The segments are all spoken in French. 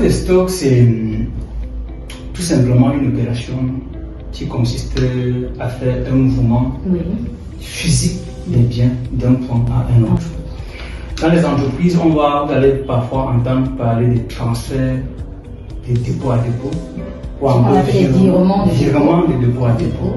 transfert de stock, c'est tout simplement une opération qui consiste à faire un mouvement physique des biens d'un point à un autre. Dans les entreprises, vous allez parfois entendre parler de transferts de dépôt à dépôt. Ou encore des virements de dépôt à dépôt.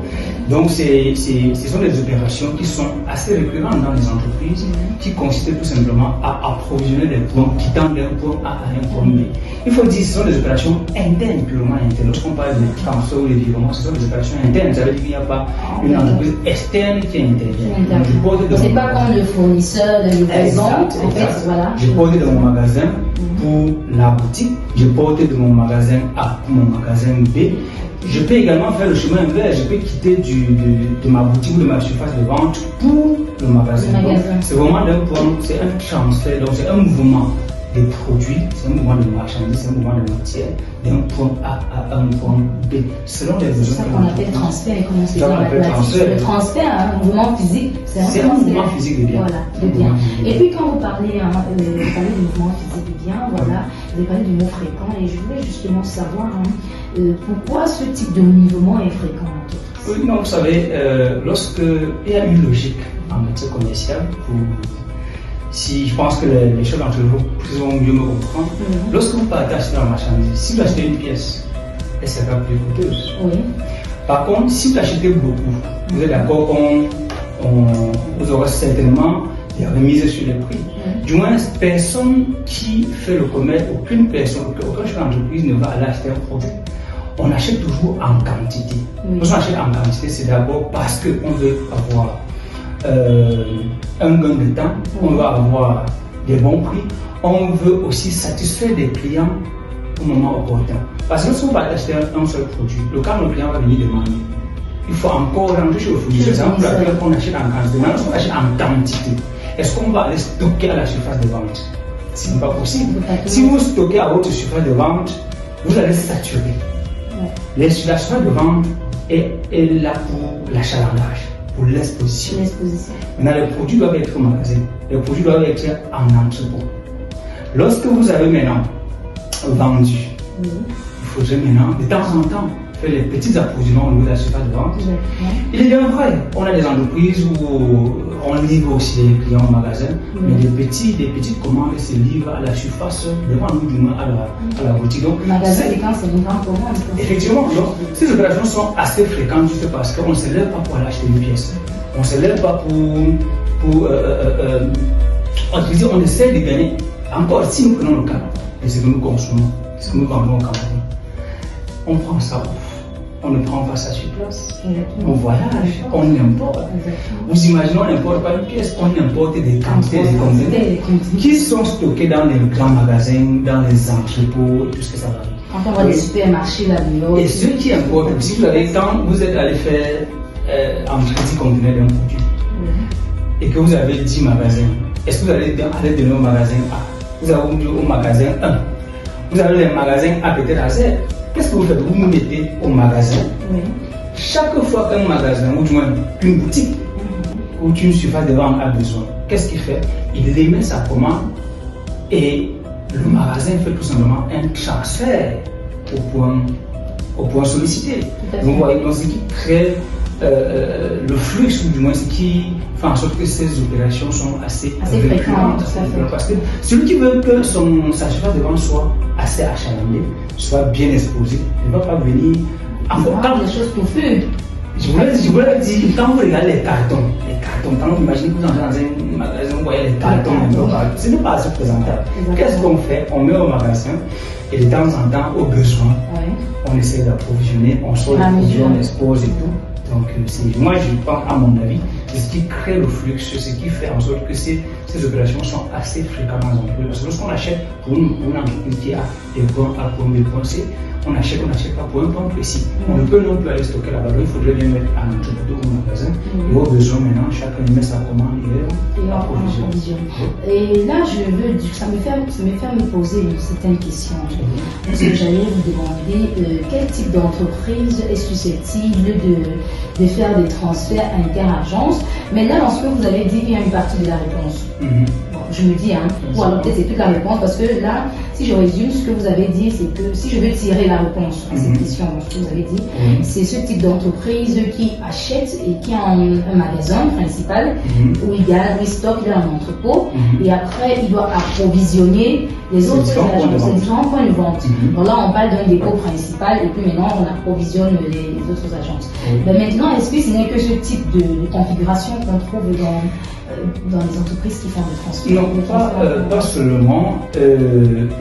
Donc, ce sont des opérations qui sont assez récurrentes dans les entreprises, qui consistent tout simplement à approvisionner des points quittant d'un point A à un point B. Il faut dire que ce sont des opérations internes, purement internes. Lorsqu'on parle de transfert ou de virement, ce sont des opérations internes. Ça veut dire qu'il n'y a pas une entreprise externe qui intervient. Ce n'est pas comme le fournisseur de livraison. En fait, voilà. Je porte de mon magasin pour la boutique, je porte de mon magasin A pour mon magasin B. Je peux également faire le chemin inverse, je peux quitter de ma boutique ou de ma surface de vente pour le magasin. C'est vraiment d'un point, c'est un transfert, donc c'est un mouvement de produits, c'est un mouvement de marchandises, c'est un mouvement de matière d'un point A à un point B. Selon les besoins. C'est ça qu'on appelle transfert. Le transfert, un mouvement physique, c'est un mouvement physique de bien. Voilà, de bien. Et puis quand vous parlez du mouvement physique de bien, voilà, vous avez parlé du mot fréquent, et je voulais justement savoir pourquoi ce type de mouvement est fréquent en tout. Oui, non, vous savez, lorsqu'il y a une logique en matière commerciale, si je pense que les choses entre vous vont mieux me comprendre, lorsque vous partez acheter la marchandise, si vous achetez une pièce, elle sera plus coûteuse. Par contre, si vous achetez beaucoup, vous êtes d'accord, vous aurez certainement des remises sur les prix. Du moins, personne qui fait le commerce, aucune chef d'entreprise ne va aller acheter un produit. On achète toujours en quantité. Lorsqu'on achète en quantité, c'est d'abord parce qu'on veut avoir un gain de temps, on veut avoir des bons prix, on veut aussi satisfaire des clients au moment opportun. Parce que lorsqu'on va acheter un seul produit, quand le client va venir demander, il faut encore rentrer chez le fournisseur. C'est pour laquelle on achète en quantité. Maintenant, lorsqu'on achète en quantité, est-ce qu'on va aller stocker à la surface de vente? Ce n'est pas possible. Si vous stockez à votre surface de vente, vous allez saturer. La surface de vente est là pour l'achalandage, pour l'exposition. Maintenant, les produits doivent être au magasin. Les produits doivent être en entrepôt. Lorsque vous avez maintenant vendu, il faudrait maintenant, de temps en temps, faire les petits approvisionnements au niveau de la surface de vente. Il est bien vrai, on a des entreprises où on livre aussi les clients au magasin, mais des petites commandes se livrent à la surface de vente ou du moins à la boutique. Donc, le magasin, c'est une grande commande. Effectivement, donc, ces opérations sont assez fréquentes juste parce qu'on ne se lève pas pour aller acheter une pièce. On ne se lève pas on essaie de gagner. Encore, si nous prenons le cas de ce que nous consommons, ce que nous vendons au campagne, on prend ça ouf. On ne prend pas ça sur place. On voyage, on importe. Vous imaginez, on n'importe pas une pièce, on importe des quantités de conteneurs qui sont stockés dans les grands magasins, dans les entrepôts, et tout ce que ça va. Quand on va des supermarchés, là, et ce qui importe, si vous avez, quand vous êtes allé faire entrer 10 conteneurs d'un produit, et que vous avez 10 magasins, est-ce que vous allez donner au magasin A? Vous avez dit au magasin 1. Vous avez les magasins A peut-être à Z. Qu'est-ce que vous faites? Vous vous mettez au magasin. Chaque fois qu'un magasin, ou du moins une boutique, ou une surface de vente a besoin, qu'est-ce qu'il fait? Il émet sa commande et le magasin fait tout simplement un transfert au point sollicité. Donc, vous voyez, ce qui crée le flux, ou du moins ce qui fait en sorte que ces opérations sont assez fréquentes. Parce que celui qui veut que sa surface de vente soit assez achalandée, soit bien exposée, il ne va pas venir encore quand des choses touffues. Je voulais dire, quand vous regardez les cartons, quand vous imaginez que vous entrez dans un magasin, vous voyez les cartons, ce n'est pas assez présentable. Qu'est-ce qu'on fait? On met au magasin et de temps en temps, au besoin, on essaie d'approvisionner, on sort les produits, on expose et tout. Donc, moi, je pense, à mon avis, c'est ce qui crée le flux, c'est ce qui fait en sorte que ces opérations sont assez fréquentes dans l'entreprise. Parce que lorsqu'on achète pour une entreprise qui a des points A, point B, point C, on n'achète pas pour un point précis. On ne peut non plus aller stocker là-bas. Donc, il faudrait bien mettre un entrepôt au magasin. Et au besoin, maintenant, chacun met sa commande et l'approvisionne. Et là, ça me fait me poser une certaine question. Parce que j'allais vous demander quel type d'entreprise est susceptible de faire des transferts inter-agences. Mais là, lorsque vous avez dit qu'il y a une partie de la réponse, je me dis, ou alors peut-être c'est toute la réponse, parce que là, si je résume, ce que vous avez dit, c'est que si je veux tirer la réponse à cette question, ce que vous avez dit, c'est ce type d'entreprise qui achète et qui a un magasin principal où il garde, il stocke, il a un entrepôt, et après il doit approvisionner les autres agences, les différents points de vente. Donc là, on parle d'un dépôt principal et puis maintenant on approvisionne les autres agences. Mais maintenant, est-ce que ce n'est que ce type de configuration qu'on trouve dans les entreprises qui font le transfert? Non, pas seulement.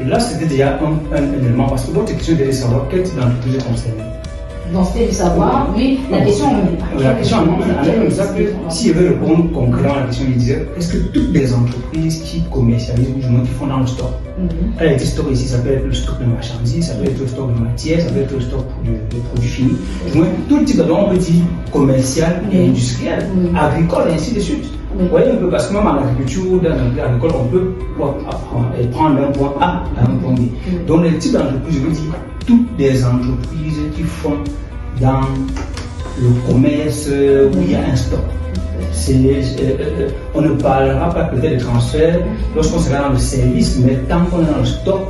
Là, c'était déjà un élément, parce que votre question était de savoir quel type d'entreprise est concernée. Donc, c'était de savoir, oui, la question la question en ça que si je veux répondre concrètement à la question, il disait est-ce que toutes les entreprises qui commercialisent ou du moins qui font dans le stock, elle a été stock ici, ça peut être le stock de marchandises, ça peut être le stock de matière, ça peut être le stock de produits finis, du moins tout type on peut dire commercial et industriel, agricole et ainsi de suite. Vous voyez un peu, parce que même en agriculture, dans l'agricole, on peut prendre d'un point A à un point B. Donc, les types d'entreprises, je veux dire, toutes les entreprises qui font dans le commerce où il y a un stock. On ne parlera pas peut-être de transfert lorsqu'on sera dans le service, mais tant qu'on est dans le stock,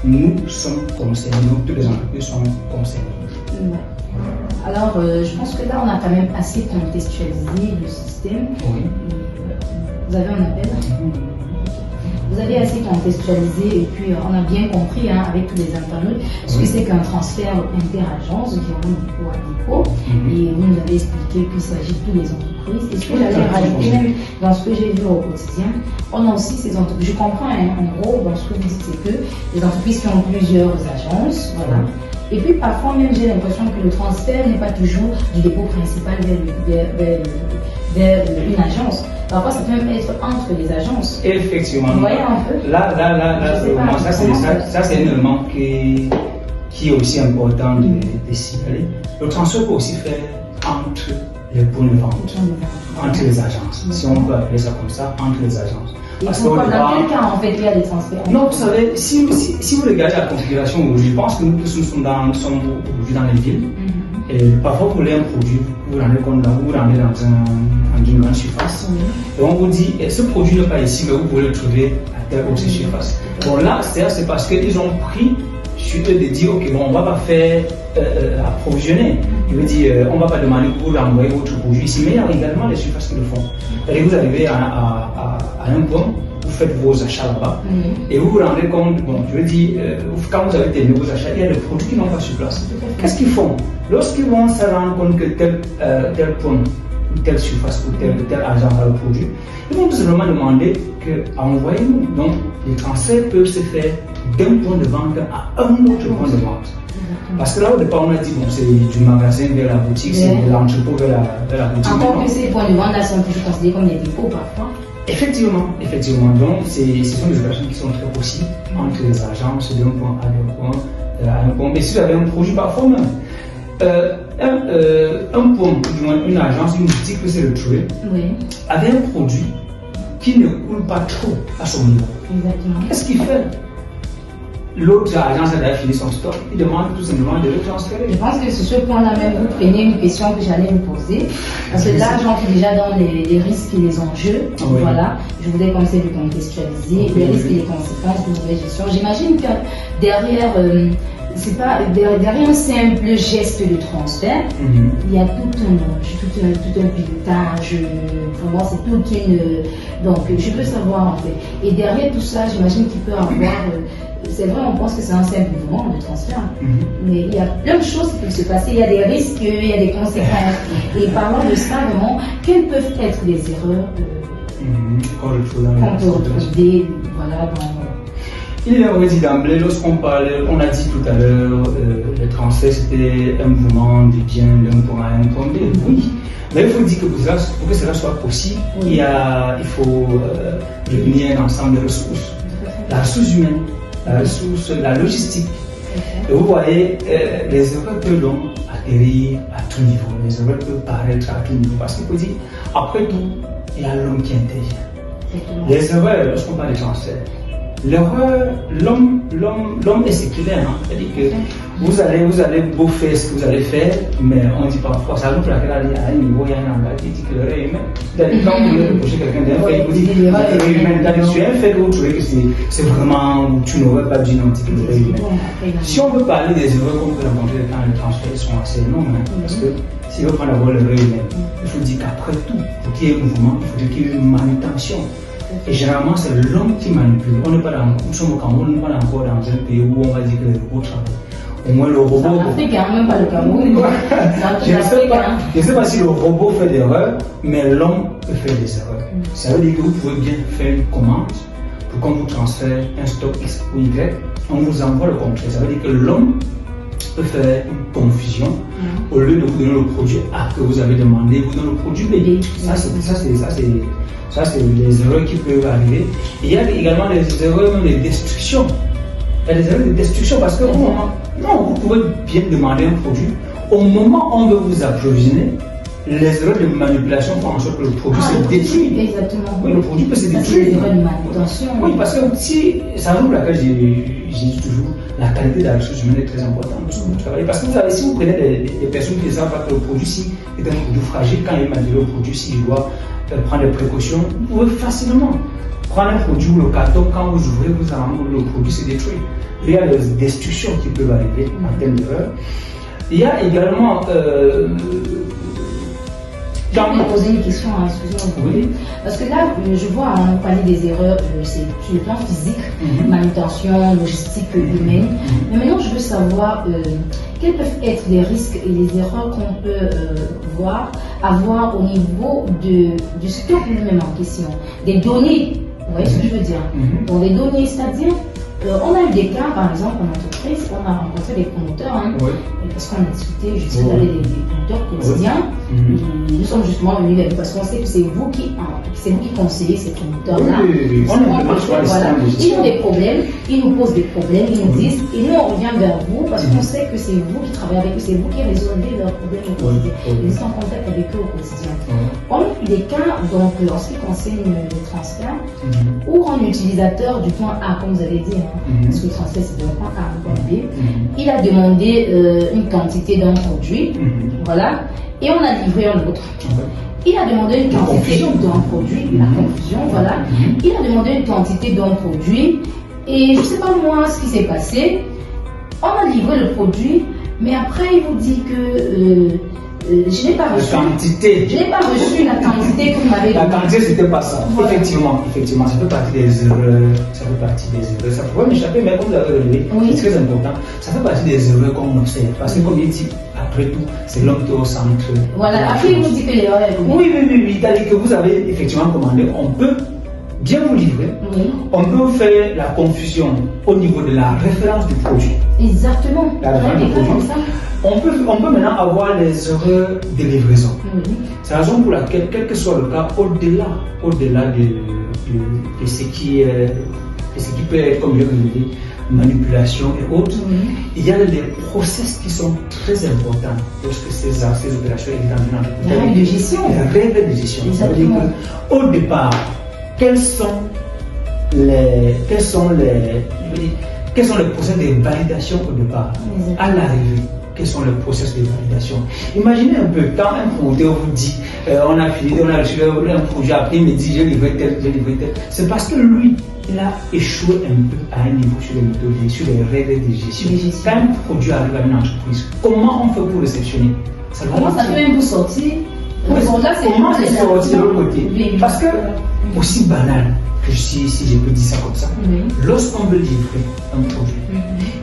nous sommes concernés, donc toutes les entreprises sont concernées. Alors, je pense que là, on a quand même assez contextualisé le système. Vous avez un appel? Vous avez assez contextualisé et puis on a bien compris avec tous les internautes ce que c'est qu'un transfert interagence qui ont dépôt à dépôt. Et vous nous avez expliqué qu'il s'agit de toutes les entreprises. Et ce que j'allais rajouter même dans ce que j'ai vu au quotidien, on a aussi ces entreprises. Je comprends en gros dans ce que vous dites, c'est que les entreprises qui ont plusieurs agences, voilà. Et puis parfois même j'ai l'impression que le transfert n'est pas toujours du dépôt principal vers une agence. Parfois ça peut même être entre les agences. Effectivement. Vous voyez un peu? Ça c'est un élément qui est aussi important de signaler. Le transfert peut aussi faire entre les points de vente, entre les agences, si on peut appeler ça comme ça, entre les agences. Parce que dans quel cas en fait il y a des transferts? Non, vous savez, si vous regardez la configuration aujourd'hui, je pense que nous tous nous sommes aujourd'hui dans les villes. Et parfois, vous voulez un produit, vous rendez compte, vous rendez dans une grande surface. Et on vous dit, ce produit n'est pas ici, mais vous pouvez le trouver à telle autre surface. Bon, là, c'est parce qu'ils ont pris sur eux de dire, ok, bon, on ne va pas faire approvisionner. Je veux dire, on ne va pas demander que vous renvoyez votre produit ici, mais il y a également les surfaces qui le font. Et vous arrivez à un point, vous faites vos achats là-bas, et vous vous rendez compte, bon, je veux dire, quand vous avez terminé vos achats, il y a des produits qui n'ont pas sur place. Qu'est-ce qu'ils font? Lorsqu'ils vont se rendre compte que tel point, ou telle surface, ou tel agent a le produit, ils vont tout simplement demander qu'envoyez-nous. Donc, les transferts peuvent se faire d'un point de vente à un autre point de vente. Parce que là, au départ, on a dit, bon, c'est du magasin vers la boutique, c'est de l'entrepôt vers la boutique. Encore que ces points de vente là sont toujours considérés comme des dépôts parfois. Effectivement. Donc, ce sont des opérations qui sont très possibles entre les agences d'un point à un point. Mais si vous avez un produit, parfois même, un point, du moins une agence, une boutique peut se retrouver avec un produit qui ne coule pas trop à son niveau. Exactement. Qu'est-ce qu'il fait? L'autre agence a fini son stock, il demande tout simplement de le transférer. Je pense que sur ce point-là même, vous prenez une question que j'allais vous poser. Parce que là, j'entre déjà dans les risques et les enjeux. Voilà, je voulais commencer de contextualiser les risques et les conséquences de mauvaise gestion. J'imagine que derrière, c'est pas derrière un simple geste de transfert, il y a tout un pilotage. Pour moi, c'est toute une. Donc, je veux savoir en fait. Et derrière tout ça, j'imagine qu'il peut avoir. C'est vrai, on pense que c'est un simple mouvement de transfert, mais il y a plein de choses qui peuvent se passer. Il y a des risques, il y a des conséquences. Et parlant de ça, vraiment, quelles peuvent être les erreurs qu'on peut retrouver dans. Il est vrai dit d'emblée, lorsqu'on parle, on a dit tout à l'heure, le transfert c'était un mouvement de biens d'un point A à un point B. Oui, mais il faut dire que pour que cela soit possible, il faut réunir un ensemble de ressources. La ressource humaine, la logistique. Et vous voyez, les erreurs peuvent donc atterrir à tout niveau. Les erreurs peuvent paraître à tout niveau. Parce qu'il faut dire, après tout, il y a l'homme qui intervient. Les erreurs, lorsqu'on parle de transfert, l'erreur, l'homme est séculaire. C'est-à-dire que Vous allez beau faire ce que vous allez faire, mais on dit parfois, ça nous fait à un niveau, il y a un langage qui dit que l'erreur est humaine. Quand vous voulez reprocher quelqu'un d'un fait, vous dites que l'erreur est humaine. Quand tu as un fait que vous trouvez que c'est vraiment, tu n'aurais pas dû non dire que l'erreur est humaine. Si on veut parler des erreurs qu'on peut rencontrer quand les transferts sont assez énormes, parce que si on prend d'abord l'erreur humaine, il faut dire qu'après tout, pour qu'il y ait un mouvement, il faut qu'il y ait une manutention. Et généralement, c'est l'homme qui manipule. On n'est pas dans, nous sommes au Cameroun, on n'est pas encore dans un pays où on va dire que les robots travaillent. Au moins le robot. En Afrique, même pas le Cameroun. Je ne sais pas si le robot fait des erreurs, mais l'homme peut faire des erreurs. Ça veut dire que vous pouvez bien faire une commande pour qu'on vous transfère un stock X ou Y, on vous envoie le contraire. Ça veut dire que l'homme peut faire une confusion. Au lieu de vous donner le produit A que vous avez demandé, vous donne le produit B. Ça, c'est les erreurs qui peuvent arriver. Et il y a également des erreurs de destruction. Il y a des erreurs de destruction parce que au moment, non, vous pouvez bien demander un produit. Au moment où on veut vous approvisionner, les erreurs de manipulation font en sorte que le produit se détruit. Exactement. Oui, le produit peut se détruire. C'est des erreurs de manutention. Oui, parce que si, c'est un jour laquelle j'ai dit toujours, la qualité de la ressource humaine est très importante pour vous travailler. Parce que vous savez, si vous prenez des personnes qui ne savent pas que le produit est un produit fragile, quand il manipule le produit, s'il doit prendre des précautions, vous pouvez facilement prendre un produit ou le carton, quand vous ouvrez, le produit se détruit. Il y a des destructions qui peuvent arriver en termes d'erreurs. Il y a également. Je vais poser une question, excusez-moi. Oui. Parce que là, je vois, on parlait des erreurs, c'est sur le plan physique, manutention, logistique, humaine. Mais maintenant, je veux savoir quels peuvent être les risques et les erreurs qu'on peut avoir au niveau du stock lui-même en question, des données. Vous voyez ce que je veux dire? Donc, des données, c'est-à-dire, on a eu des cas, par exemple, en entreprise, on a rencontré des promoteurs, parce qu'on a discuté jusqu'à des promoteurs quotidiens. Nous sommes justement venus vers vous parce qu'on sait que c'est vous qui conseillez ces promoteurs-là. Voilà. Ils ont des problèmes, ils nous posent des problèmes, ils nous disent, et nous on revient vers vous parce qu'on sait que c'est vous qui travaillez avec eux, c'est vous qui résolvez leurs problèmes au quotidien. Ils sont en contact avec eux au quotidien. On a eu des cas, donc, en ce qui concerne le transfert, où un utilisateur du point A, comme vous avez dit, parce que le transfert c'est d'un point A à un point B, il a demandé une quantité d'un produit, voilà, et on a livré un autre. Il a demandé une quantité d'un produit, la confusion, voilà. Il a demandé une quantité d'un produit, et je ne sais pas moi ce qui s'est passé. On a livré le produit, mais après il vous dit que je n'ai pas reçu. Je n'ai pas reçu la quantité que vous m'avez donnée. La quantité, c'était pas ça. Voilà. Effectivement, ça fait partie des erreurs. Ça pourrait m'échapper, mais comme vous l'avez relevé, c'est très important. Ça fait partie des erreurs qu'on observe. Parce que, comme il dit, après tout, c'est l'homme qui est au centre. Voilà, après, il vous dit que l'erreur est bonne. Oui. C'est-à-dire que vous avez effectivement commandé, on peut bien vous livrer. On peut faire la confusion au niveau de la référence du produit. Exactement. La référence du produit. Comme ça. On peut maintenant avoir les erreurs de livraison. C'est la raison pour laquelle, quel que soit le cas, au-delà de ce qui peut être, comme je l'ai dit, manipulation et autres, il y a des process qui sont très importants lorsque ces opérations sont dans une entreprise. La règle de gestion. La règle de gestion. Ça veut dire qu'au départ, quels sont les process de validation au départ? À l'arrivée, quels sont les process de validation? Imaginez un peu, quand un promoteur vous dit on a fini, on a reçu un projet, après il me dit j'ai livré tel. C'est parce que lui, il a échoué un peu à un niveau sur les méthodes, sur les règles de gestion. Quand un produit arrive à une entreprise, comment on fait pour réceptionner? Comment ça peut même vous sortir? Comment c'est sorti de l'autre côté? Parce que, aussi banal que si je peux dire ça comme ça, lorsqu'on veut livrer un produit,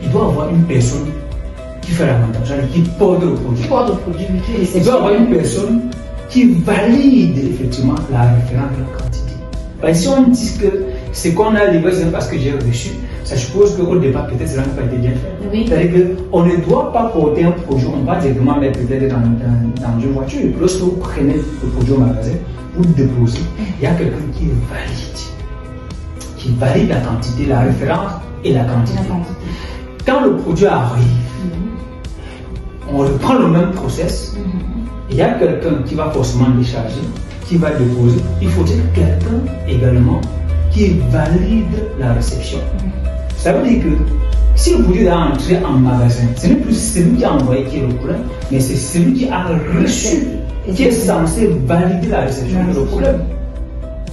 il doit avoir une personne qui fait la montage, qui porte le produit. Il doit avoir une personne qui valide effectivement la référence de la quantité. Parce que si on dit que ce qu'on a livré, c'est parce que j'ai reçu, ça suppose qu'au départ, peut-être cela n'a pas été bien fait. C'est-à-dire qu'on ne doit pas porter un produit, on va directement mettre peut-être dans une voiture. Lorsque vous prenez le produit au magasin, vous le déposez, il y a quelqu'un qui valide la quantité, la référence et la quantité. Quand le produit arrive, on reprend le même process, il y a quelqu'un qui va forcément décharger, qui va déposer. Il faut dire quelqu'un également qui valide la réception. Ça veut dire que Si le produit est entré en magasin, ce n'est plus celui qui a envoyé qui est le problème, mais c'est celui qui a reçu, qui est censé valider la réception de le problème.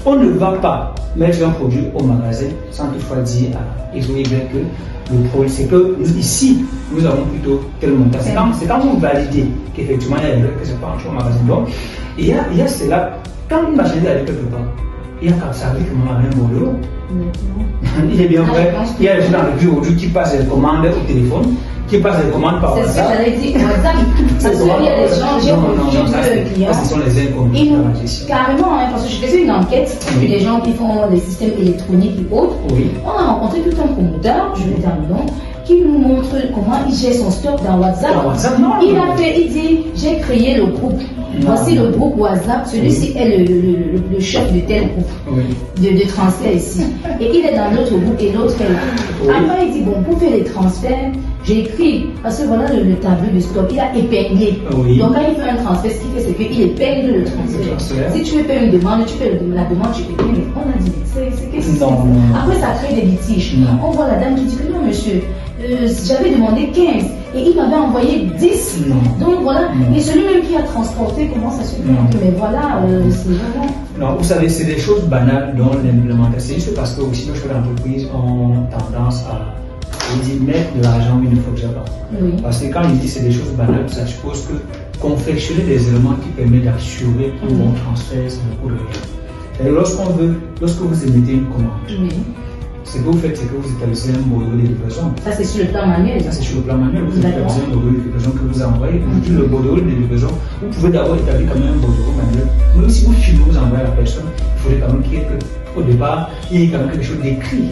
On ne va pas mettre un produit au magasin sans toutefois dire à X ou Y que le produit, c'est que ici, nous avons plutôt tel montant. C'est quand vous validez qu'effectivement il y a une erreur que c'est pas entré au magasin. Donc, il y a cela, quand une marchandise arrive quelque part, il y a qu'à savoir que maman a un bordereau. Il est bien vrai, il y a des gens dans le bureau aujourd'hui qui passent les commandes au téléphone, qui passent les commandes par WhatsApp. C'est ce que j'allais dire, WhatsApp. Parce qu'il y a des gens, j'ai vu un client. Ce sont les inconnus dans la gestion. Carrément, hein, parce que je faisais une enquête sur des gens qui font les systèmes électroniques et autres. Oui. On a rencontré tout un promoteur, je vais terminer, qui nous montre comment il gère son stock dans WhatsApp. Il dit, j'ai créé le groupe. Voici le groupe WhatsApp, celui-ci est le chef de tel groupe de transfert ici. Et il est dans l'autre groupe et l'autre est là. Après, il dit, bon, pour faire les transferts, j'ai écrit, parce que voilà le tableau de stock, il a épinglé. Donc quand il fait un transfert, ce qu'il fait, c'est qu'il épingle le transfert. Si tu veux faire une demande, tu fais la demande, tu épingles. Mais on a dit, c'est qu'est-ce que c'est? Après, ça crée des litiges. On voit la dame qui dit que non, monsieur, j'avais demandé 15 et il m'avait envoyé 10. Donc voilà, et celui-même qui a transporté commence à se dire mais voilà, c'est vraiment. Non, vous savez, c'est des choses banales dans l'implémentation. C'est juste parce que aussi nos chefs d'entreprise ont tendance à mettre de l'argent où il ne faut pas. Parce que quand il dit c'est des choses banales, ça suppose que confectionner des éléments qui permettent d'assurer un bon transfert, c'est beaucoup de rien. Lorsque vous émettez une commande, ce que vous faites, c'est que vous établissez un bordereau de livraison. Ça, c'est sur le plan manuel. Ça, c'est sur le plan manuel. Vous établissez un bordereau de livraison que vous envoyez. Aujourd'hui, le bordereau de livraison, vous pouvez d'abord établir quand même un bordereau manuel. Même si vous filmez, vous envoyez à la personne, il faudrait quand même qu'il y ait au départ, il y ait quand même quelque chose d'écrit.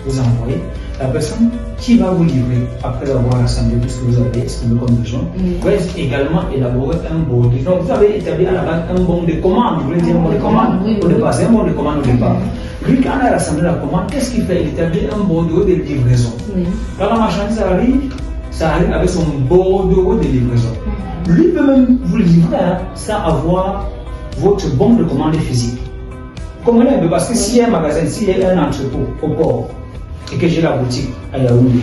Vous envoyez. La personne qui va vous livrer, après avoir assemblé tout ce que vous avez exprimé comme besoin, va également élaborer un bordereau. Donc, vous avez établi à la base un bon de commande. Vous voulez dire un bon de commande au départ. C'est un bon de commande au départ. Lui, quand on a rassemblé la commande, qu'est-ce qu'il fait? Il établit un bordereau de livraison. Quand la marchandise arrive, ça arrive avec son bordereau de livraison. Lui peut même vous livrer sans avoir votre bon de commande physique. Comprenez un peu, parce que s'il y a un magasin, s'il y a un entrepôt au port, et que j'ai la boutique à Yaoundé,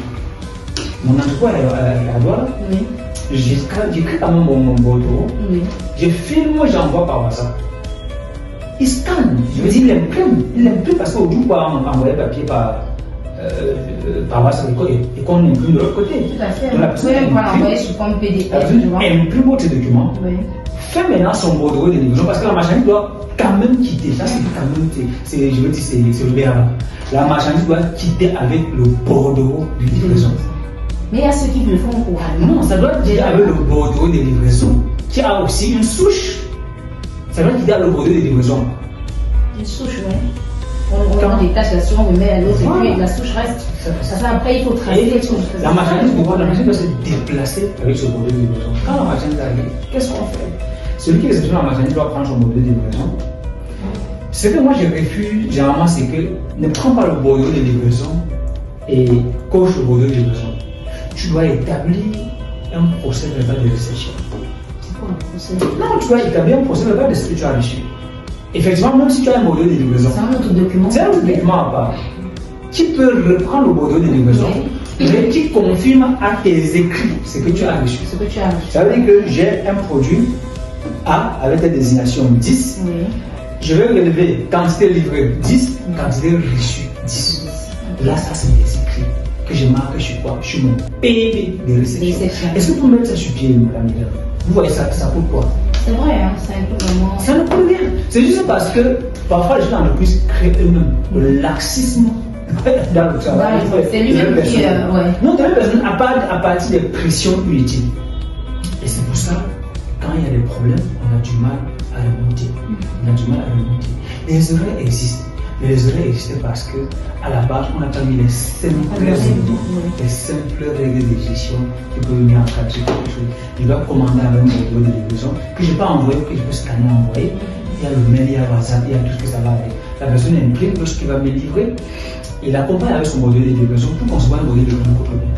mon entrepôt à Douala, j'écris quand même mon bordereau, je filme, j'envoie par WhatsApp. Il scanne, je veux dire, il imprime parce qu'aujourd'hui, on peut envoyer le papier par WhatsApp et qu'on imprime de l'autre côté. Tout à fait. Donc la personne envoyer sur comme PDF. Imprime votre document, fait maintenant son bordereau de livraison parce que la marchandise doit quand même quitter. Ça, c'est quand même, je veux dire, c'est le verbe. La marchandise doit quitter avec le bordereau de livraison. Mais il y a ceux qui le font oralement. Non, ça doit quitter avec le bordereau de livraison qui a aussi une souche. Ça doit quitter avec le bordereau de livraison. Une souche, oui. On détache la souche, on remet à l'autre et puis la souche reste. Ça, après, il faut tracer. La marchandise doit se déplacer avec ce bordereau de livraison. Quand la marchandise arrive, qu'est-ce qu'on fait? Celui qui réceptionne la marchandise doit prendre son bordereau de livraison. Ce que moi je refuse généralement, c'est que ne prends pas le bordereau de livraison et coche le bordereau de livraison. Tu dois établir un procès verbal de réception. C'est quoi un procès? Non, tu dois établir un procès verbal de ce que tu as reçu. Effectivement, même si tu as un bordereau de livraison, c'est un autre document. C'est un autre document à part. Tu peux reprendre le bordereau de livraison, mais qui confirme à tes écrits ce que tu as reçu. Ça veut dire que j'ai un produit A avec la désignation 10. Je vais relever quantité livrée 10, quantité reçue 10. Là, ça c'est des écrits que je marque sur quoi? Sur mon PV de réception. Est-ce que vous pouvez mettre ça sur pied, madame? Vous voyez ça coûte quoi? C'est vrai, hein, c'est un peu vraiment. Ça ne coûte rien. C'est juste parce que parfois les gens d'entreprise créent eux-mêmes le laxisme dans le travail. C'est lui-même qui. Non, de la personne à partir des pressions inutiles. Et c'est pour ça, quand il y a des problèmes, on a du mal à remonter. Les erreurs existent. Mais les erreurs existent parce que à la base, on a pas mis les simples règles de gestion qui peuvent venir encadrer quelque chose. Je dois commander avec un bordereau de livraison que je ne peux pas envoyer, que je peux scanner et envoyer. Il y a le mail, il y a WhatsApp, il y a tout ce que ça va avec. La personne imprime lorsqu'il va me livrer. Il accompagne avec son bordereau de livraison pour concevoir un bordereau de livraison contre bien.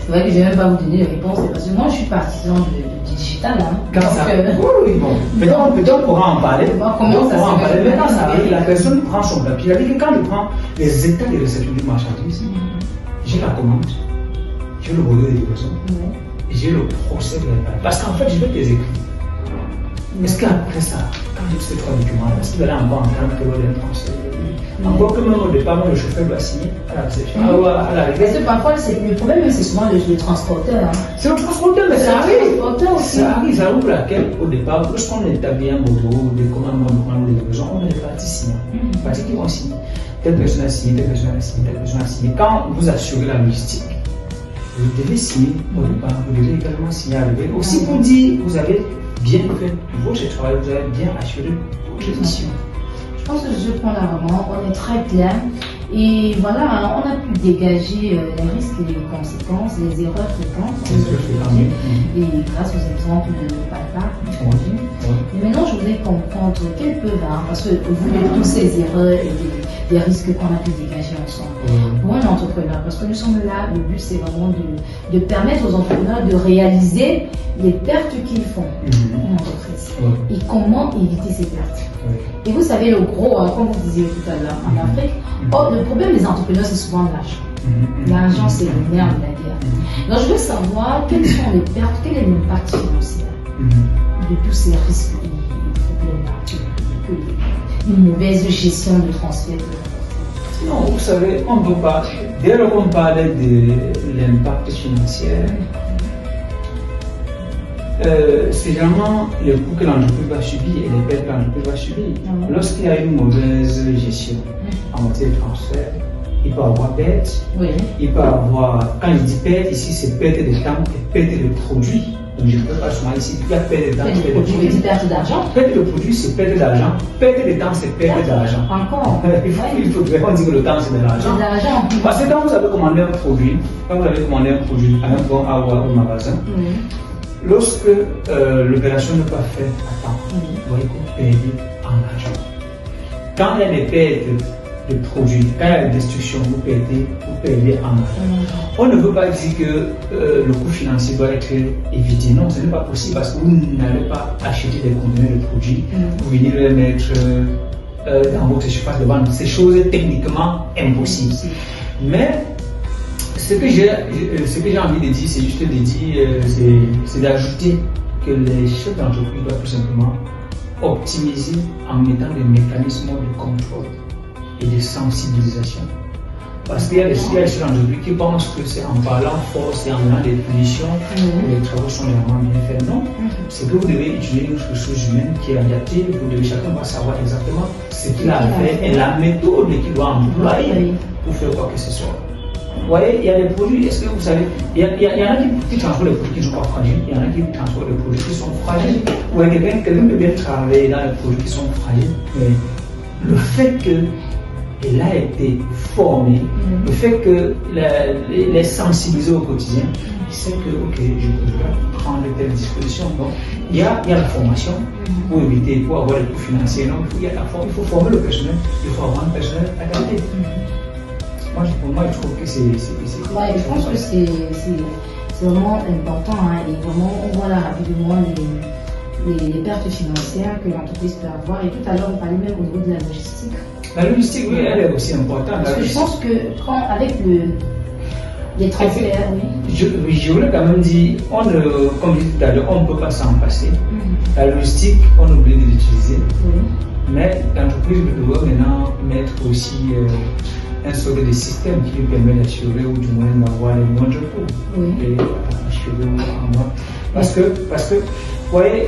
C'est vrai que je ne vais même pas vous donner les réponses, parce que moi je suis partisan du digital. Hein. Quand donc, ça... Oui, bon. Peut-être on pourra en parler. Comment ça se fait? Maintenant, ça arrive, la personne prend son papier. Il a dit que quand il prend les états de réception du marchandise, j'ai la commande, j'ai le brevet de livraison, et j'ai le procès de réparation. Parce qu'en fait, je vais les écrire. Est-ce qu'après ça, quand j'ai ces trois documents, est-ce qu'il va aller encore entendre que l'on est transféré? Encore que même au départ, le chauffeur doit signer à la réception. Parce que parfois, le problème, c'est souvent le transporteur. Hein. C'est le transporteur, mais ça arrive. Aussi. Ça arrive, ça pour laquelle, au départ, lorsqu'on établit un bateau, des commandes de livraison, on met les parties signantes. Les parties qui vont signer. Telle personne a signé, telle personne a signé, telle personne a signé. Quand vous assurez la logistique, vous devez signer au départ, vous devez également signer à l'arrivée. Aussi pour dire, vous avez bien fait votre travail, vous avez bien assuré votre mission. Je pense que ce point-là, vraiment, on est très clair. Et voilà, on a pu dégager les risques et les conséquences, les erreurs fréquentes. Et grâce aux exemples de papa. Et maintenant, je voudrais comprendre quels peuvent, parce que vous de toutes ces erreurs et des risques qu'on a pu dégager ensemble. Pour un entrepreneur, parce que nous sommes là, le but c'est vraiment de permettre aux entrepreneurs de réaliser les pertes qu'ils font en entreprise. Et comment éviter ces pertes. Et vous savez, le gros, comme vous disiez tout à l'heure, en Afrique, le problème des entrepreneurs, c'est souvent l'argent. L'argent, c'est le nerf de la guerre. Donc, je veux savoir quelles sont les pertes, quel est l'impact financier de tous ces risques et problèmes, une mauvaise gestion de transfert. Non, vous savez, on ne peut pas. Dès lors qu'on parlait de l'impact financier, c'est vraiment le coût que l'entreprise va subir et les pertes que l'entreprise va subir. Lorsqu'il y a une mauvaise gestion en matière de transfert, il peut y avoir perte. Il peut y avoir, quand je dis perte, ici c'est perte de temps et perte de produits. Donc je ne peux pas seulement ici, il y a perte de temps, perte de produits. Perte d'argent. Perte de produits, c'est perte d'argent. Perte de temps, c'est perte d'argent. Encore. Il faut vraiment dire que le temps, c'est de l'argent. Parce que quand vous avez commandé un produit, à un bon au magasin, lorsque l'opération n'est pas faite à temps, vous voyez que vous perdez en argent. Quand il y a des pertes de produits, quand il y a des destructions, vous perdez en argent. On ne veut pas dire que le coût financier doit être évité. Non, ce n'est pas possible parce que vous n'allez pas acheter des conteneurs de produits pour venir les mettre dans votre surface de vente. C'est chose techniquement impossible. Mais ce que j'ai envie de dire, c'est juste de dire, c'est d'ajouter que les chefs d'entreprise doivent tout simplement optimiser en mettant des mécanismes de contrôle et de sensibilisation. Parce qu'il y a des chefs d'entreprise qui pensent que c'est en parlant fort, c'est en donnant des punitions que les travaux sont vraiment bien faits. Non, c'est que vous devez utiliser une ressource humaine qui est adaptée, chacun va savoir exactement ce qu'il a fait et la méthode qu'il doit employer pour faire quoi que ce soit. Vous voyez, il y a des produits, est-ce que vous savez, il y en a qui transportent des produits qui ne sont pas fragiles, il y en a qui transportent des produits qui sont fragiles. Vous voyez, quelqu'un peut bien travailler dans les produits qui sont fragiles, mais le fait qu'il a été formé, le fait qu'il est sensibilisé au quotidien, il sait que, ok, je peux prendre telle disposition. Donc, il y a la formation pour éviter, pour avoir les coûts financiers. Donc, il faut former le personnel, il faut avoir un personnel adapté. Pour moi, je trouve que c'est. Je pense que c'est vraiment important. Et vraiment, on voit là rapidement les pertes financières que l'entreprise peut avoir. Et tout à l'heure, on parlait même au niveau de la logistique. La logistique, oui, elle est aussi importante. Parce que je pense que avec les transferts, je voulais quand même dire, comme je disais tout à l'heure, on ne peut pas s'en passer. La logistique, on oublie de l'utiliser. Mais l'entreprise doit maintenant mettre aussi un sorte de système qui lui permet d'assurer ou du moins d'avoir les moindres coûts et assurer en moins. Parce que, vous voyez,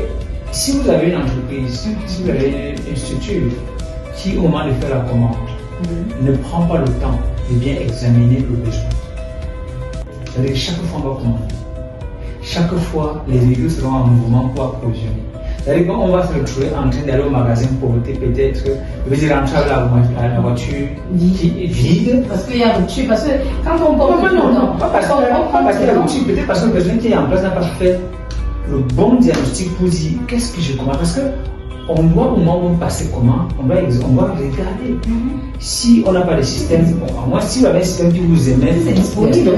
si vous avez une entreprise, si vous avez une structure qui, au moment de faire la commande, ne prend pas le temps de bien examiner le besoin, c'est-à-dire que chaque fois on va commander, chaque fois les véhicules seront en mouvement pour approvisionner. C'est-à-dire qu'on va se retrouver en train d'aller au magasin pour voter peut-être, rentrer avec la voiture qui est vide. Parce qu'il y a rupture, parce que quand on porte non, pas parce qu'il y a rupture, peut-être parce que le personne qui est en place n'a pas fait le bon diagnostic pour dire qu'est-ce que je commande. Parce que on doit, au moment où on passe comment, on doit regarder. Si on n'a pas de système, moi, si vous avez un système qui vous émet, c'est disponible.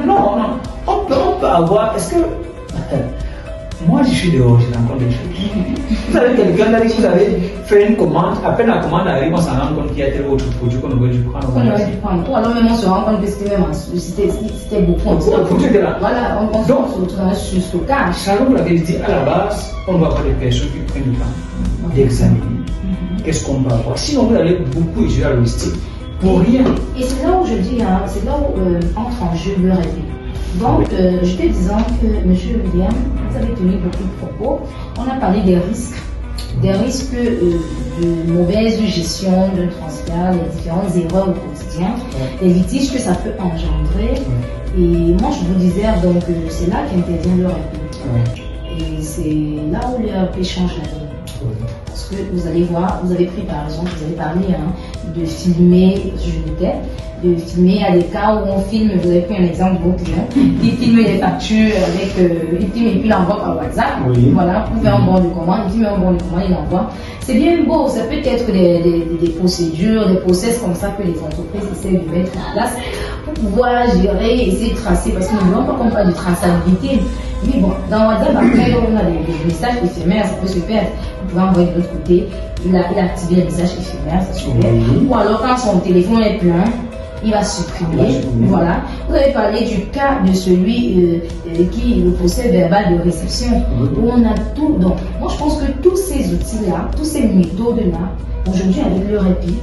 Non, avoir, est-ce que moi je suis dehors, je rencontre des choses. Vous avez quelqu'un là qui vous avez fait une commande, à peine la commande arrive, on s'en rend compte qu'il y a tel autre produit qu'on aurait dû prendre. On aurait dû prendre. Ou alors même on se rend compte que c'était beaucoup. Voilà, on se retrouve dans un surstockage. Charles vous l'avez dit, à la base, on doit avoir des personnes qui prennent du temps d'examiner. Qu'est-ce qu'on peut avoir? Sinon vous allez beaucoup étudier la logistique. Pour rien. Et c'est là où je dis, hein, c'est là où entre en jeu le rêve. Donc, je te disant que M. William, vous avez tenu beaucoup de propos. On a parlé des risques de mauvaise gestion d'un transfert, les différentes erreurs au quotidien, les litiges que ça peut engendrer. Et moi, je vous disais, donc, c'est là qu'intervient le RP. Et c'est là où le RP change la vie. Parce que vous allez voir, vous avez pris par exemple, vous avez parlé de filmer, de filmer à des cas où on filme, vous avez pris un exemple de vos clients, ils filment les factures avec, ils filment et puis l'envoient par WhatsApp, voilà, pour faire un bon de commande, ils filment un bon de commande, ils l'envoient. C'est bien beau, ça peut être des procédures, des process comme ça que les entreprises essaient de mettre en place pour pouvoir gérer, essayer de tracer, parce que nous ne voulons pas qu'on parle de traçabilité. Mais bon, dans WhatsApp, après, on a des messages éphémères, ça peut se faire. Vous pouvez envoyer de l'autre côté, il a activé les messages éphémères, ça se fait. Ou alors, quand son téléphone est plein, il va supprimer. Voilà. Vous avez parlé du cas de celui qui le procès verbal de réception, où on a tout. Donc, moi, je pense que tous ces outils-là, tous ces méthodes-là, aujourd'hui, avec le répit,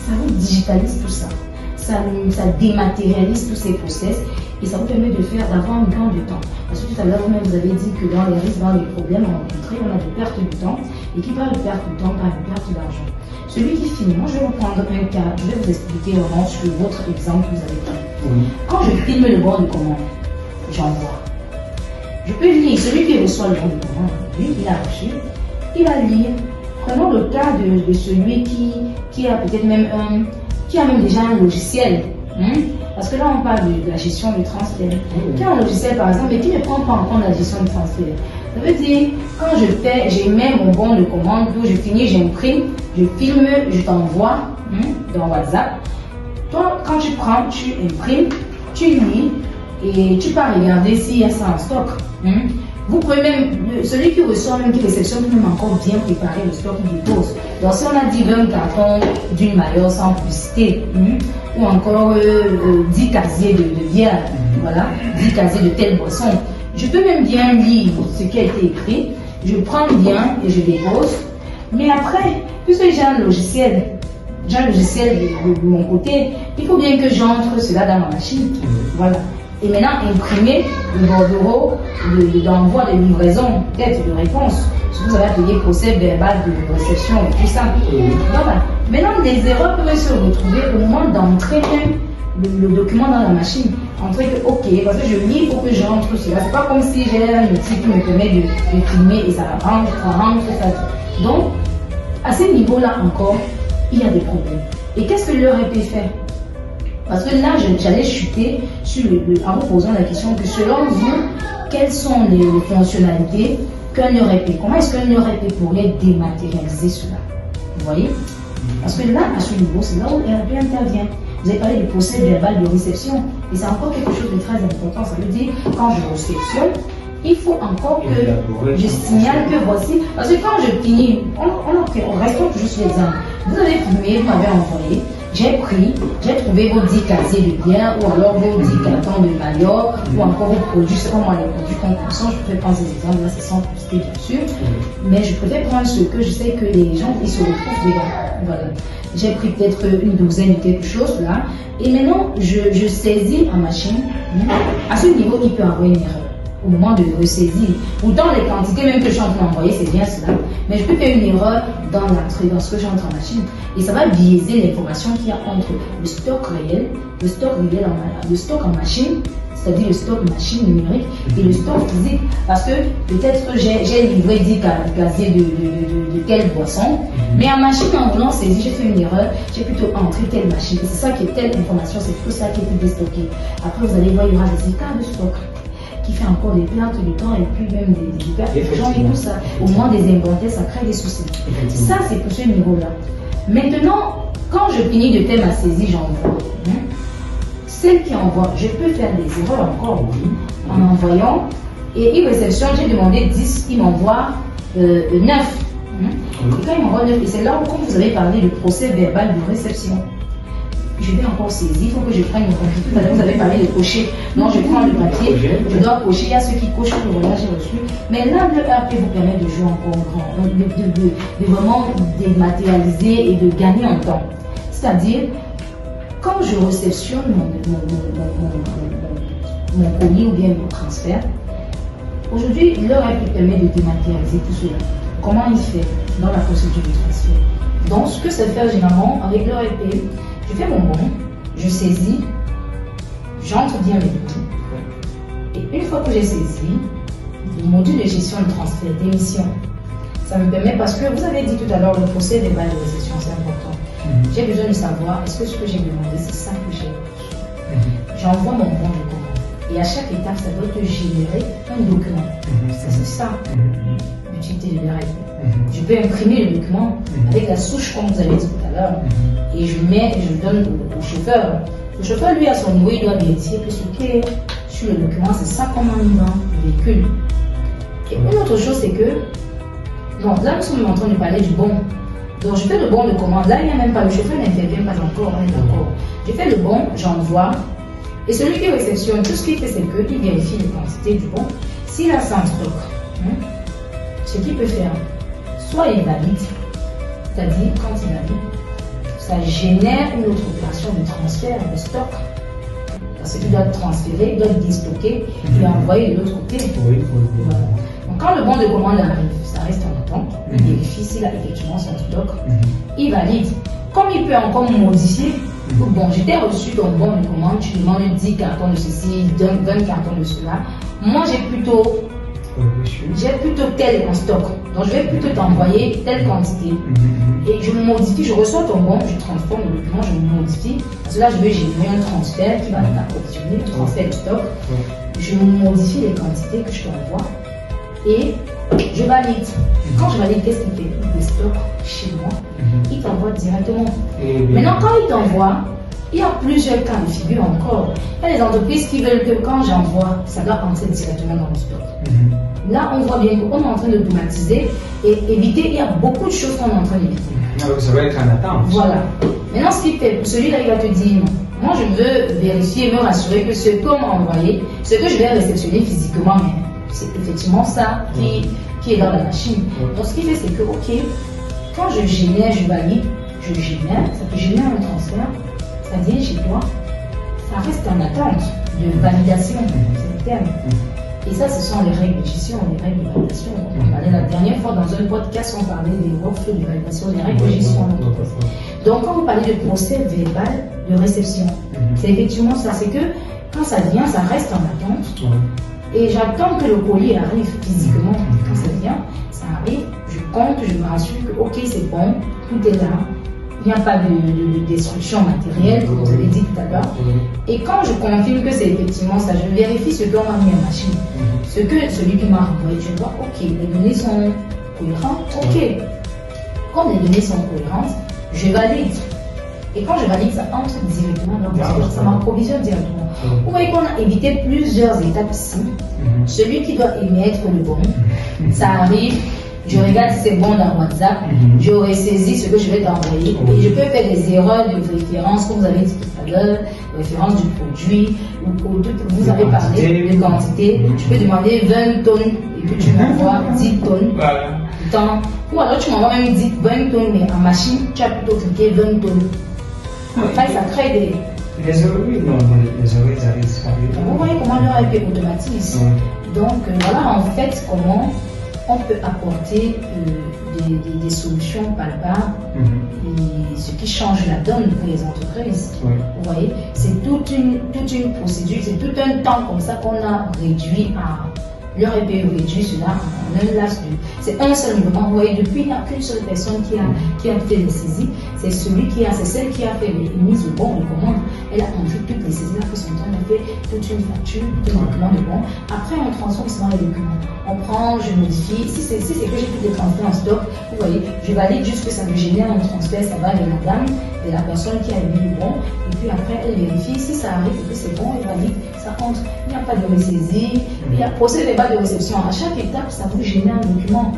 ça vous digitalise tout ça. Ça dématérialise tous ces process et ça vous permet d'avoir un gain de temps. Parce que tout à l'heure, vous-même, vous avez dit que dans les risques, dans les problèmes rencontrés, on a des pertes de temps. Et qui parle de perte de temps, parle de perte d'argent. Celui qui filme, moi je vais vous prendre un cas, je vais vous expliquer vraiment sur votre exemple que vous avez pris. Quand je filme le bon de commande, j'envoie. Je peux lire, celui qui reçoit le bon de commande, lui, il a reçu, il va lire. Prenons le cas de celui qui a peut-être même déjà un logiciel. Parce que là, on parle de la gestion du transfert. Qui a un logiciel, par exemple, et qui ne prend pas en compte la gestion du transfert. Ça veut dire, quand je mets mon bon de commande, je finis, j'imprime, je filme, je t'envoie dans WhatsApp. Toi, quand tu prends, tu imprimes, tu lis et tu peux regarder s'il y a ça en stock. Vous pouvez même, celui qui reçoit, même qui réceptionne, peut même encore bien préparer le stock qu'il dépose. Donc si on a dit 20 cartons d'une maillot sans publicité, ou encore 10 casiers de bière, voilà, 10 casiers de telle boisson, je peux même bien lire ce qui a été écrit, je prends bien et je dépose. Mais après, puisque j'ai un logiciel de mon côté, il faut bien que j'entre cela dans ma machine. Voilà. Et maintenant, imprimer le bordereau d'envoi de livraison, peut-être de réponse. Si vous avez appelé procès verbal de réception et tout ça. Voilà. Maintenant, les erreurs peuvent se retrouver au moment d'entrer le document dans la machine. Entrer que, ok, parce que je lis, il faut que j'entre cela. C'est pas comme si j'ai un outil qui me permet de filmer et ça rentre, ça. Donc, à ce niveau-là encore, il y a des problèmes. Et qu'est-ce que le RP fait? Parce que là, j'allais chuter en vous posant la question que selon vous, quelles sont les fonctionnalités qu'un RP? Comment est-ce qu'un RP pourrait dématérialiser cela? Vous voyez? Parce que là, à ce niveau, c'est là où le RP intervient. Vous avez parlé du procès verbal de réception. Et c'est encore quelque chose de très important. Ça veut dire, quand je réceptionne, il faut encore que je signale que voici. Parce que quand je finis, on reste toujours sur l'exemple. Vous avez filmé, vous m'avez envoyé. J'ai trouvé vos 10 casiers de bière, ou alors vos 10 cartons de maillot, ou encore vos produits, c'est comme moi les produits qu'on consomme. Je préfère prendre ces exemples-là, c'est sans publicité bien sûr. Mais je préfère prendre ce que je sais que les gens, ils se retrouvent dedans. Voilà. J'ai pris peut-être une douzaine de quelque chose là. Et maintenant, je saisis en machine. À ce niveau, il peut y avoir une erreur au moment de ressaisir. Ou dans les quantités même que je suis en train d'envoyer, c'est bien cela. Mais je peux faire une erreur dans l'entrée, dans ce que j'entre en machine. Et ça va biaiser l'information qu'il y a entre le stock réel, le stock en machine, c'est-à-dire le stock machine numérique, et le stock physique. Parce que peut-être que j'ai livré 10 casiers de telle boisson, mais en machine, en voulant saisir, j'ai fait une erreur, j'ai plutôt entré telle machine. Et c'est ça qui est telle information, c'est tout ça qui est déstocké. Après, vous allez voir, il y aura des écarts de stock qui fait encore des pertes de temps et puis même des pertes d'argent et tout ça. Au moins des inventaires, ça crée des soucis. Ça, c'est pour ce niveau-là. Maintenant, quand je finis de faire ma saisie, j'envoie. celle qui envoie, je peux faire des erreurs encore, oui, en envoyant. Et une réception, j'ai demandé 10, il m'envoie 9. Et quand il m'envoie 9, et c'est là où, comme vous avez parlé, le procès verbal de réception. Je vais encore saisir, il faut que je prenne le papier. Tout à l'heure, vous avez parlé de cocher. Non, je prends le papier, je dois cocher. Il y a ceux qui cochent pour le voilà, j'ai reçu. Mais là, le RP vous permet de jouer encore grand, de vraiment dématérialiser et de gagner en temps. C'est-à-dire, quand je réceptionne mon colis ou bien mon transfert, aujourd'hui, le RP permet de dématérialiser tout cela. Comment il fait dans la procédure de transfert? Donc, ce que ça fait généralement avec le RP, je fais mon bon, je saisis, j'entre bien mes données. Et une fois que j'ai saisi, le module de gestion de transfert, d'émission, ça me permet, parce que vous avez dit tout à l'heure, le procès des balles de réception, c'est important. J'ai besoin de savoir, est-ce que ce que j'ai demandé, c'est ça que j'ai reçu. J'envoie mon bon de commande. Et à chaque étape, ça doit te générer un document. C'est ça, l'utilité de l'RP. Je peux imprimer le document avec la souche, comme vous avez dit tout à l'heure, et je donne au chauffeur. Le chauffeur, lui, à son niveau, il doit vérifier que ce qui est sur le document, c'est ça qu'on a mis dans le véhicule. Et une autre chose, c'est que, donc là, nous sommes en train de parler du bon. Donc, je fais le bon de commande. Là, il n'y a même pas, le chauffeur n'intervient pas encore, on est d'accord. Je fais le bon, j'envoie. Et celui qui réceptionne, tout ce qu'il fait, c'est qu'il vérifie les quantités du bon. S'il a ça en stock, ce qu'il peut faire, soit il valide, c'est-à-dire quand il valide, ça génère une autre opération de transfert de stock. Parce qu'il doit transférer, il doit déstocker et envoyer de l'autre côté. Voilà. Donc quand le bon de commande arrive, ça reste en attente, il vérifie s'il a effectivement son stock, il valide. Comme il peut encore modifier, bon, j'étais reçu ton bon de commande, tu demandes 10 cartons de ceci, 20 cartons de cela. Moi j'ai plutôt tel en stock. Donc je vais plutôt t'envoyer telle quantité. Et je modifie, je reçois ton bon, je transforme le document, je le modifie. Parce que là, je vais générer un transfert qui va t'approvisionner, le transfert de stock. Je modifie les quantités que je t'envoie et je valide. Quand je valide, qu'est-ce qu'il fait? Il stocke chez moi, il t'envoie directement. Maintenant, quand il t'envoie, il y a plusieurs cas de figure encore. Il y a des entreprises qui veulent que quand j'envoie, ça doit entrer directement dans le stock. Là, on voit bien qu'on est en train d'automatiser et éviter, il y a beaucoup de choses qu'on est en train d'éviter. Alors, ça va être en attente. Voilà. Maintenant, ce qu'il fait, pour celui-là, il va te dire non. Moi, je veux vérifier et me rassurer que ce qu'on m'a envoyé, ce que je vais réceptionner physiquement, c'est effectivement ça qui est dans la machine. Donc, ce qu'il fait, c'est que, ok, quand je génère, je valide, je génère, ça peut générer un transfert, ça vient chez toi, ça reste en attente de validation, c'est le terme. Et ça, ce sont les règles de gestion, les règles de validation. On parlait la dernière fois dans un podcast, on parlait des workflows de validation, des règles de gestion. Donc, quand on parlait de procès verbal de réception, c'est effectivement ça. C'est que quand ça vient, ça reste en attente. Et j'attends que le colis arrive physiquement. Quand ça vient, ça arrive, je compte, je me rassure que, ok, c'est bon, tout est là. Il n'y a pas de destruction matérielle, comme vous avez dit tout à l'heure. Et quand je confirme que c'est effectivement ça, je vérifie ce qu'on m'a mis en machine. Ce que celui qui m'a envoyé, je vois, ok, les données sont cohérentes, ok. Comme les données sont cohérentes, je valide. Et quand je valide, ça entre directement dans le stock, ça m'approvisionne directement. Vous voyez qu'on a évité plusieurs étapes ici. Celui qui doit émettre le bon, ça arrive. Je regarde si c'est bon dans WhatsApp, je ressaisis ce que je vais t'envoyer et je peux faire des erreurs de référence, comme vous avez dit tout à l'heure, référence du produit, vous avez parlé de quantité, je peux demander 20 tonnes et puis tu m'envoies 10 tonnes. Ou alors tu m'envoies même 20 tonnes, mais en machine, tu as plutôt cliqué 20 tonnes. Après, ça crée des... Les erreurs, non, les erreurs, ça arrive. Vous voyez comment le RP automatise. Donc voilà en fait comment on peut apporter des solutions palpables et ce qui change la donne pour les entreprises. Vous voyez, c'est toute une procédure, c'est tout un temps comme ça qu'on a réduit leur est payé réduit, cela en un laps de... C'est un seul mouvement envoyé depuis, il n'y a qu'une seule personne qui a fait les saisies, c'est celle qui a fait les mises au bon, les commandes. Elle a enlevé toutes les saisies, elle a fait son temps, elle a fait toute une facture, tout un document de bon. Après, on transforme ça dans les documents. On prend, je modifie. Si c'est que j'ai plus de transferts en stock, vous voyez, je valide juste que ça me génère un transfert, ça va de la dame, de la personne qui a émis le bon. Et puis après, elle vérifie. Si ça arrive et que c'est bon, elle valide, ça entre. Il n'y a pas de ressaisie, il y a procédé pas de réception. À chaque étape, ça vous génère un document.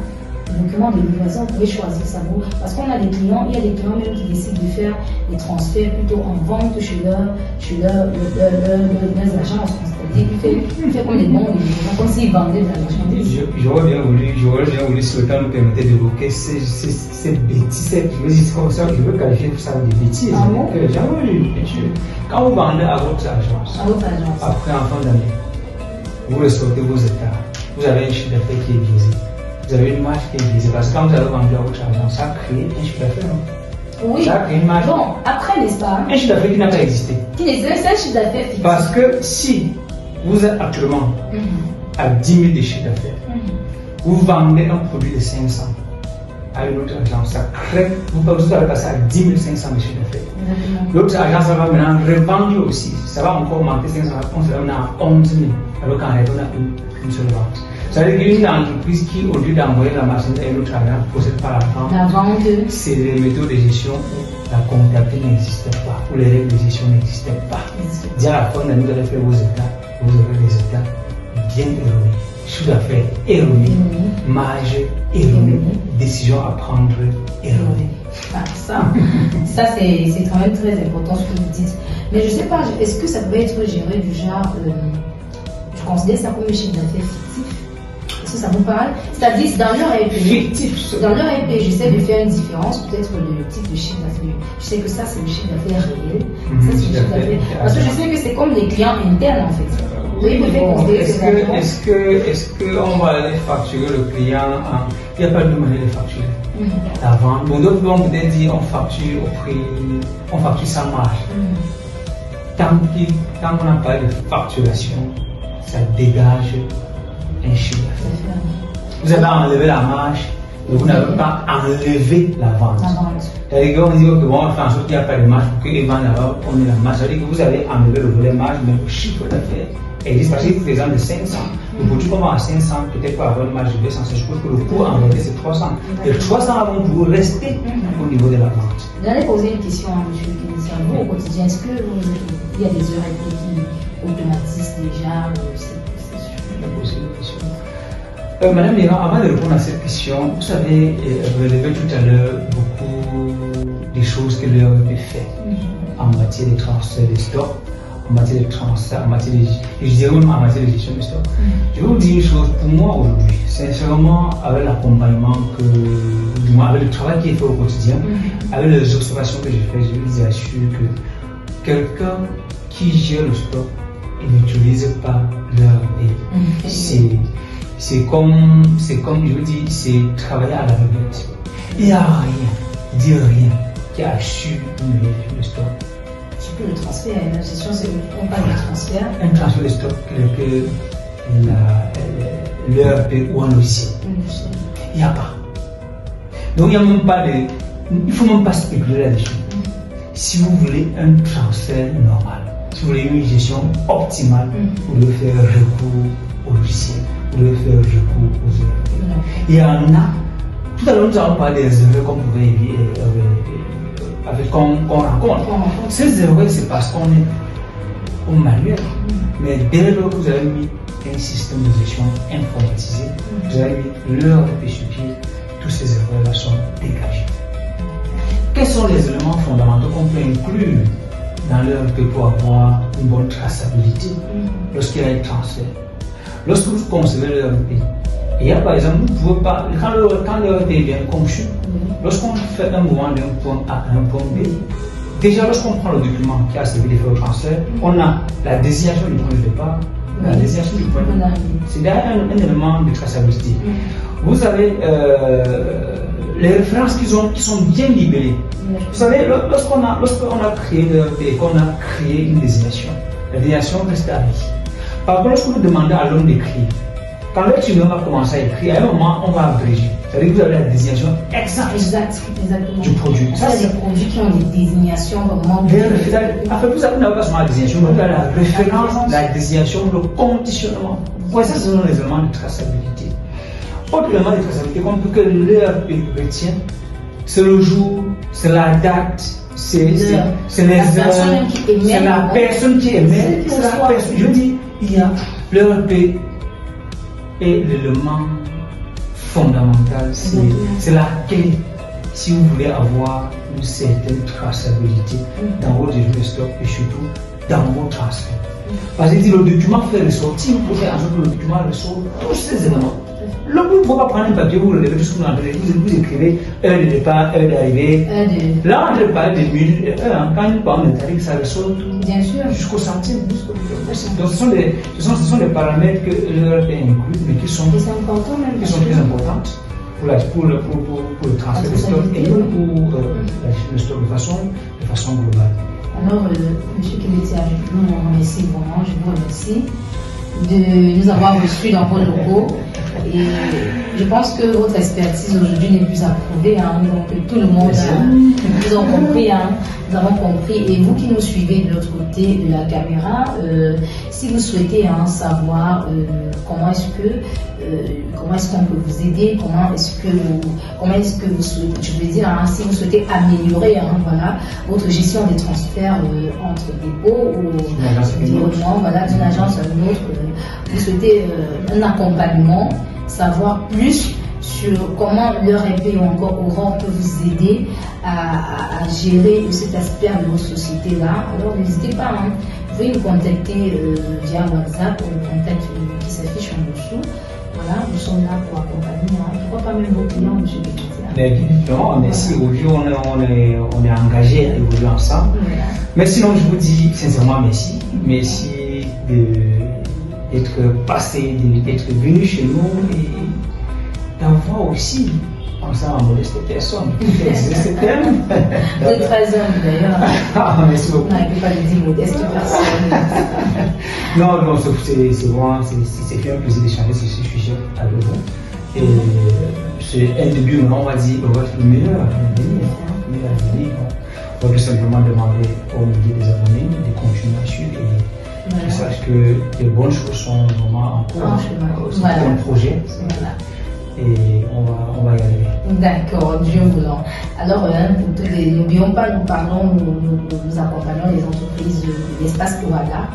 Le document de livraison, vous pouvez choisir ça vous. Parce qu'on a des clients, il y a des clients même qui décident de faire des transferts plutôt en vente chez leurs agences. C'est-à-dire qu'il fait comme des bons livraisons, comme s'ils vendaient de la marchandise. J'aurais bien voulu, si le temps nous permettait d'évoquer ces bêtises, je veux qualifier tout ça de bêtises. Ah bon? Que les gens, oui, bien sûr. Quand vous vendez à votre agence, après en fin d'année, vous ressortez vos états, vous avez un chiffre d'affaires qui est biaisé. Vous avez une marge qui est biaisée parce que quand vous avez vendu à votre agence, ça a créé un chiffre d'affaires, non? Oui. Ça a créé une marge. Bon, après, n'est-ce pas? Un chiffre d'affaires qui n'a pas existé. Qui n'existe, c'est un chiffre d'affaires fictif. Parce que si vous êtes actuellement à 10 000 de chiffre d'affaires, vous vendez un produit de 500 à une autre agence, ça crée, vous allez passer à 10 500 de chiffre d'affaires. L'autre agence va maintenant revendre aussi, ça va encore augmenter 500, on sera maintenant à 11 000, alors qu'en réalité on a une seule vente. Ça veut dire qu'une entreprise qui, au lieu d'envoyer la marchandise à une autre agence, possède pas la vente. C'est les méthodes de gestion où la comptabilité n'existe pas, où les règles de gestion n'existent pas. Déjà à la fin d'année, vous allez faire vos états, vous aurez des états bien erronés. Chiffre d'affaires erroné, marge erronée, décision à prendre erronée. Ça c'est quand même très important ce que vous dites. Mais je ne sais pas, est-ce que ça peut être géré du genre, je considère ça comme un chiffre d'affaires fictif? Est-ce que ça vous parle? C'est-à-dire dans leur EP, j'essaie de faire une différence, peut-être le type de chiffre d'affaires. Je sais que ça c'est le chiffre d'affaires réel, ça c'est le chiffre d'affaires. Parce que je sais que c'est comme les clients internes en fait. Oui, est-ce qu'on va aller facturer le client il n'y a pas de manière de facturer. La vente. Bon, d'autres vont peut-être dire on facture au prix, on facture sans marge. Tant qu'on n'a pas de facturation, ça dégage un chiffre d'affaires. Vous avez enlevé la marge, mais vous n'avez pas enlevé la vente. C'est-à-dire qu'on dit que bon, on fait en sorte qu'il n'y a pas de marge pour qu'ils vendent là-bas, on est la marge. C'est-à-dire que vous avez enlevé le volet marge, mais le chiffre d'affaires existe. Parce que par exemple de 500, le produit commence à 500, peut-être pas avoir une marge de 200, je suppose que le coût en réalité c'est 300. Et 300 avant de vous rester au niveau de la vente. J'allais poser une question à M. Kénissia. Vous, au quotidien, est-ce qu'il y a des heures qui automatisent déjà Madame Léra, avant de répondre à cette question, vous savez, vous relevez tout à l'heure beaucoup des choses que l'ERP fait en matière de transfert de stock, en matière de transfert, en matière de, je dirais même en matière de gestion de stock. Je vais vous dire une chose, pour moi aujourd'hui, sincèrement, avec l'accompagnement du moins avec le travail qui est fait au quotidien, avec les observations que j'ai faites, je vous assure que quelqu'un qui gère le stock et n'utilise pas l'ERP, c'est comme, je vous dis, c'est travailler à l'aveuglette. Il n'y a rien, dire rien, qui assure une meilleure gestion de stock. Tu peux le transfert, la gestion, c'est on parle de transfert. Un transfert de stock que l'ERP ou un logiciel. Il n'y a pas. Donc il n'y a même pas de. Il ne faut même pas spéculer là-dessus. Si vous voulez un transfert normal, si vous voulez une gestion optimale, vous devez faire recours au logiciel. Vous devez faire recours aux erreurs. Il y en a. Tout à l'heure, nous avons parlé des erreurs qu'on pouvait qu'on rencontre. Ces erreurs, c'est parce qu'on est au manuel. Mais dès lors que vous avez mis un système de gestion informatisé, vous avez mis l'ERP sur pied, toutes ces erreurs-là sont dégagées. Quels sont les éléments fondamentaux qu'on peut inclure dans l'ERP pour avoir une bonne traçabilité lorsqu'il y a un transfert? Lorsque vous concevez l'ERP, il y a par exemple, vous ne pouvez pas, quand l'ERP est bien conçu, lorsqu'on fait un mouvement d'un point A à un point B, déjà lorsqu'on prend le document qui a servi de faire le transfert, on a la désignation du point de départ, la désignation du point de départ. C'est derrière un élément de traçabilité. Vous avez les références qui sont bien libellées. Vous savez, lorsqu'on a créé l'ERP et qu'on a créé une désignation, la désignation reste à vie. Par contre, lorsque vous demandez à l'homme d'écrire, quand l'être humain va commencer à écrire, à un moment, on va abréger. C'est-à-dire que vous avez la désignation exacte Exactement. du produit. Ça, c'est des produits qui ont des désignations vraiment. Après, vous n'avez pas seulement la désignation, mais vous avez la référence, la désignation, le conditionnement. Ouais, ça, ce sont les éléments de traçabilité. Autre élément de traçabilité, comme que l'ERP retient, c'est le jour, c'est la date, c'est les heures, c'est la personne qui émet, c'est la personne. Je dis, il y a l'ERP est l'élément fondamental, c'est la clé si vous voulez avoir une certaine traçabilité dans votre gestion de stock et surtout dans vos transferts. Parce que si le document fait ressortir, vous pouvez faire en sorte que le document ressorte tous ces éléments. Vous ne pouvez pas prendre un papier, vous relevez tout ce que vous entendez, vous écrivez heure de départ, heure d'arrivée. Là, on ne parle de minutes, quand on parle de tarif, ça ressort bien sûr jusqu'au centime. Donc ce sont des paramètres que l'ERP inclut, mais qui sont très importantes pour le transfert de stock et non pour la gestion de stock de façon globale. Alors, M. Kibeti, avec nous, on remercie vraiment, je vous remercie de nous avoir reçus dans vos locaux. Et je pense que votre expertise aujourd'hui n'est plus approuvée, donc tout le monde nous a compris, nous avons compris. Et vous qui nous suivez de l'autre côté de la caméra, si vous souhaitez savoir comment est-ce qu'on peut vous aider, comment est-ce que vous souhaitez, je veux dire, si vous souhaitez améliorer votre gestion des transferts entre dépôts ou directement d'une agence à une autre, vous souhaitez un accompagnement, savoir plus sur comment l'ERP ou encore Aurore peut vous aider à gérer cet aspect de votre société-là. Alors n'hésitez pas, vous pouvez nous contacter via WhatsApp ou le contact qui s'affiche en dessous. Voilà, nous sommes là pour accompagner. Pourquoi pas même vos clients, M. Kibeti? Merci, aujourd'hui on est engagés à évoluer ensemble. Voilà. Mais sinon, je vous dis sincèrement merci. Merci d'être passé, d'être venu chez nous et d'avoir aussi pensé à modeste personne. Vous êtes très humble d'ailleurs. Merci beaucoup. On n'arrive pas à dire modeste personne. Non, c'est vraiment, c'est fait un plaisir d'échanger sur ce sujet avec vous. Et c'est un début, on va dire, le meilleur avenir. On va tout simplement demander aux milliers des abonnés de continuer à suivre et qu'ils sachent que les bonnes choses sont vraiment en cours. C'est un projet. Voilà. Et on va y arriver. D'accord, Dieu voulant. Alors, n'oublions pas, nous accompagnons les entreprises de l'espace Corada,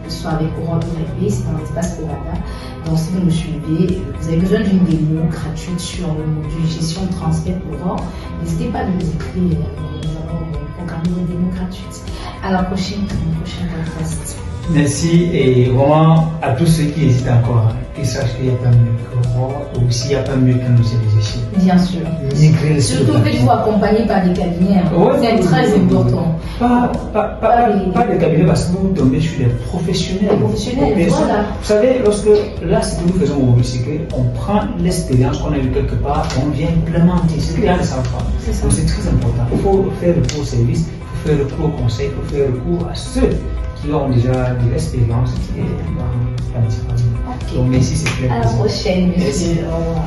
que ce soit avec Aurore ou RP, c'est dans l'espace Corada. Donc, si vous nous suivez, vous avez besoin d'une démo gratuite sur le module gestion de transfert Aurore, n'hésitez pas à nous écrire. Nous allons programmer une démo gratuite. À la prochaine, podcast. Merci et vraiment à tous ceux qui hésitent encore, qu'ils sachent qu'il n'y a pas mieux qu'Aurore, ou s'il n'y a pas mieux que nous ici. Bien sûr. Surtout que vous accompagnez par des cabinets, c'est très important. Pas des cabinets parce que vous tombez sur des professionnels. Voilà. Vous savez, là, ce que nous faisons aujourd'hui, c'est qu'on prend l'expérience qu'on a eue quelque part, on vient implémenter ce que les gens ne savent pas. Donc c'est très important. Il faut faire recours au service, il faut faire recours au conseil, il faut faire recours à ceux qui ont déjà de l'expérience qui est dans la différence. Okay. Donc merci, c'est très plaisir. À la prochaine, monsieur. Au revoir.